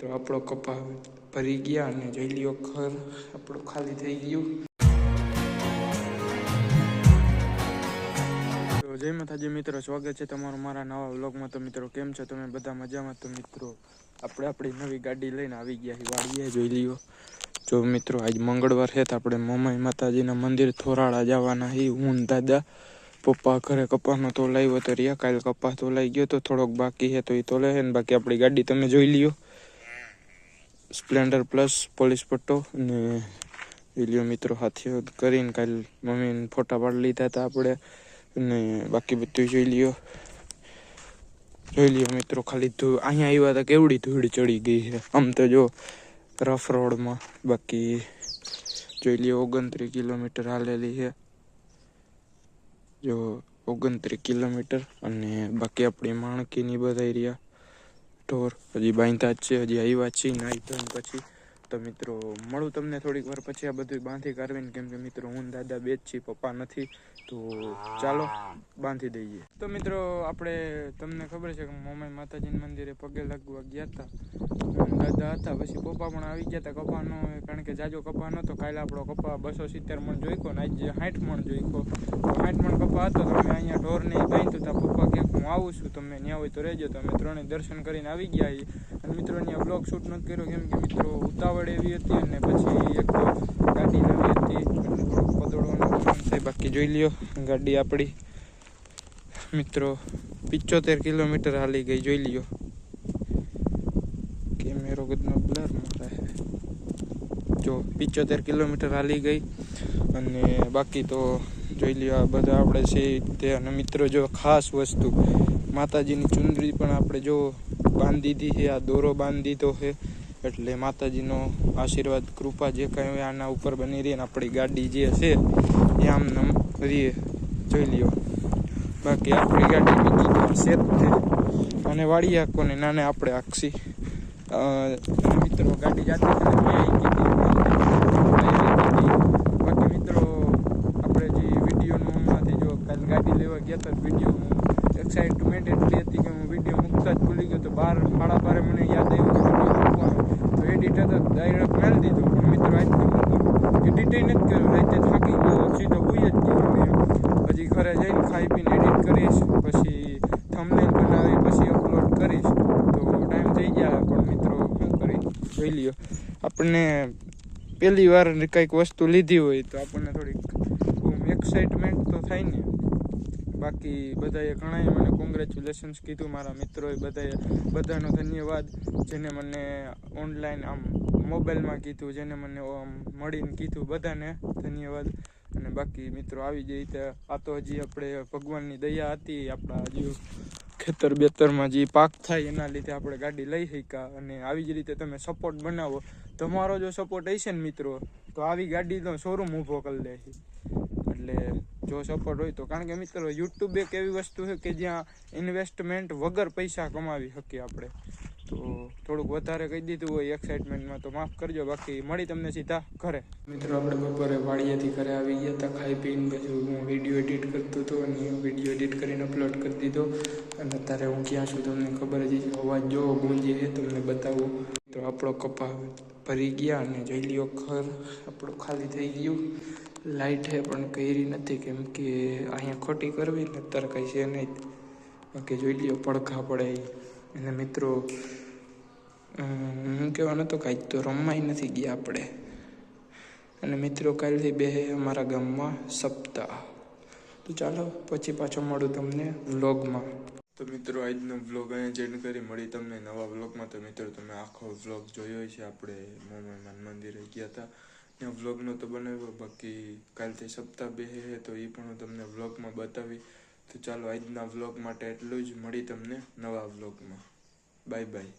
મિત્રો આપણો કપા ભરી ગયા અને જોઈ લ્યો ઘર આપણું ખાલી થઈ ગયું. તો જય માતાજી મિત્રો, સ્વાગત છે તમારું મારા નવા વ્લોગમાં. તો મિત્રો કેમ છો તમે બધા મજામાં? તો મિત્રો આપણે આપણી નવી ગાડી લઈને આવી ગયા વાડીએ, જોઈ લ્યો. જો મિત્રો આજ મંગળવાર છે તો આપણે મોમાઈ માતાજીના મંદિર થોરાળા જવાના હી. હું દાદા પપ્પા ઘરે કપાસનો તો લાવ્યો તો રહ્યા, કાલે કપાસ તો લઈ ગયો તો થોડોક બાકી છે તો એ તો લે છે ને બાકી આપણી ગાડી તમે જોઈ લ્યો, સ્પ્લેન્ડર પ્લસ પોલીસ પટ્ટો. અને જોઈ લ્યો મિત્રો હાથીઓ કરીને કાલે મમ્મીને ફોટા પાડી લીધા હતા આપણે. અને બાકી બધું જોઈ લ્યો મિત્રો. ખાલી અહીંયા આવ્યા હતા કેવડી ધૂળ ચડી ગઈ છે આમ તો જો રફ રોડમાં. બાકી જોઈ લ્યો 29 કિલોમીટર હાલેલી છે, જો 29 કિલોમીટર. અને બાકી આપણી માણકીની બધા રહ્યા ઢોર હજી બાંધતા જ છે, હજી આવ્યા જ છે નાઈ ધોઈને પછી. તો મિત્રો મળું તમને થોડીક વાર પછી આ બધું બાંધી કાઢવીને, કેમ કે મિત્રો હું દાદા બે જ છીએ, પપ્પા નથી. તો ચાલો બાંધી દઈએ. તો મિત્રો આપણે તમને ખબર છે કે મોમાઈ માતાજીના મંદિરે પગે લાગવા ગયા હતા, દાદા હતા, પછી પપ્પા પણ આવી ગયા હતા કપાનો, કારણ કે જાજો કપા નહોતો. કાલે આપણો કપા 270 મણ જોઈકો ને આજે 60 મણ જોઈકો. 60 મણ કપા હતો તો અમે અહીંયા ઢોરને બાંધ્યું હતા. પપ્પા કે હું આવું છું, તમે ત્યાં હોય તો રહેજો. તો અમે ત્રણે દર્શન કરીને આવી ગયા. અને મિત્રો અહીંયા બ્લોગ શૂટ નથી કર્યો કેમ કે મિત્રો ઉતાવળ એવી હતી અને પછી એક ગાડી નવી હતી એટલે થોડુંક પદળવાનું મન થાય. બાકી જોઈ લ્યો ગાડી આપણી મિત્રો 75 કિલોમીટર હાલી ગઈ, જોઈ લ્યો. કેમેરો બધો બ્લર મારે છે, જો 75 કિલોમીટર હાલી ગઈ. અને બાકી તો જોઈ લ્યો આ બધા આપણે છે તે. અને મિત્રો જો ખાસ વસ્તુ માતાજીની ચુંદડી પણ આપણે જો બાંધી દીધી છે, આ દોરો બાંધી દીધો છે એટલે માતાજીનો આશીર્વાદ કૃપા જે કાંઈ હોય આના ઉપર બની રહી. ને આપણી ગાડી જે છે એ આમ નામ રહીએ, જોઈ લ્યો. બાકી આપણી ગાડી બીજી છે જ છે અને વાળી આખોને નાને આપણે આખશી. મિત્રો ગાડી જાતે બાકી મિત્રો આપણે જે વિડીયોનું હમણાંથી જો કાલે ગાડી લેવા ગયા હતા, વિડીયોનું એક્સાઇટમેન્ટ એટલી હતી કે હું વિડીયો મૂકતા જ ભૂલી ગયો. તો 12:30 મને યાદ આવ્યું કે વિડીયો મૂકવાનો, તો એડિટ હતો ડાયરેક્ટ મેળ દીધો. પણ મિત્રો આજ એડિટ નથી કર્યો, રાતે થાકી ગયો, સીધો હોઈ જ ગયો. હજી ઘરે જઈને ખાઈ પીને એડિટ કરીશ, પછી થંબનેલ બનાવી પછી અપલોડ કરીશ. તો ટાઈમ થઈ ગયા. પણ મિત્રો શું કરી જોઈ લ્યો, આપણને પહેલી વાર કંઈક વસ્તુ લીધી હોય તો આપણને થોડીક એક્સાઇટમેન્ટ તો થાય ને. બાકી બધાએ ઘણાએ મને કોંગ્રેચ્યુલેશન્સ કીધું, મારા મિત્રોએ બધાનો ધન્યવાદ. જેને મને ઓનલાઈન આમ મોબાઈલમાં કીધું, જેને મને આમ મળીને કીધું, બધાને ધન્યવાદ. અને બાકી મિત્રો આવી જ રીતે આ તો હજી આપણે ભગવાનની દયા હતી, આપણા જે ખેતર બેતરમાં જે પાક થાય એના લીધે આપણે ગાડી લઈ શક્યા. અને આવી જ રીતે તમે સપોર્ટ બનાવો, તમારો જો સપોર્ટ હશે ને મિત્રો તો આવી ગાડીનો શોરૂમ ઊભો કરી લે. એટલે જો સપોર્ટ હોય તો, કારણ કે મિત્રો યુટ્યુબ એક એવી વસ્તુ છે કે જ્યાં ઇન્વેસ્ટમેન્ટ વગર પૈસા કમાવી શકીએ આપણે. તો થોડુંક વધારે કહી દીધું હોય એક્સાઇટમેન્ટમાં તો માફ કરજો. બાકી મળી તમને સીધા ઘરે. મિત્રો આપણે બપોરે વાડીએથી ઘરે આવી ગયા હતા ખાઈ પીને. પછી હું વિડીયો એડિટ કરતો હતો અને વિડીયો એડિટ કરીને અપલોડ કરી દીધો. અને અત્યારે હું ક્યાં છું તમને ખબર જ છે, અવાજ જો ગુંજી છે તમને બતાવું. તો આપણો કપા ભરી ગયા અને જોઈ લ્યો ઘર આપણું ખાલી થઈ ગયું. લાઇટ છે પણ કરી નથી કેમ કે અહીંયા ખોટી કરવી ને અત્યારે કંઈ છે નહીં. બાકી જોઈ લ્યો પડઘા પડે. અને મિત્રો હું કહેવાનો હતો કાંઈ તો રમવાય નથી ગયા આપણે. અને મિત્રો કાલથી બે અમારા ગામમાં સપ્તાહ. તો ચાલો પછી પાછો મળું તમને વ્લોગમાં. તો મિત્રો આજનો વ્લોગ અહીંયા જેડ કરી, મળી તમને નવા વ્લોગમાં. તો મિત્રો તમે આખો વ્લોગ જોયો છે, આપણે મોમાઈ મંદિરે ગયા હતા ત્યાં વ્લોગ નહોતો બનાવ્યો. બાકી કાલથી સપ્તાહ બે છે તો એ પણ હું તમને વ્લોગમાં બતાવી. તો ચાલો આજના વ્લોગ માટે એટલું જ, મળી તમને નવા વ્લોગમાં. Bye bye.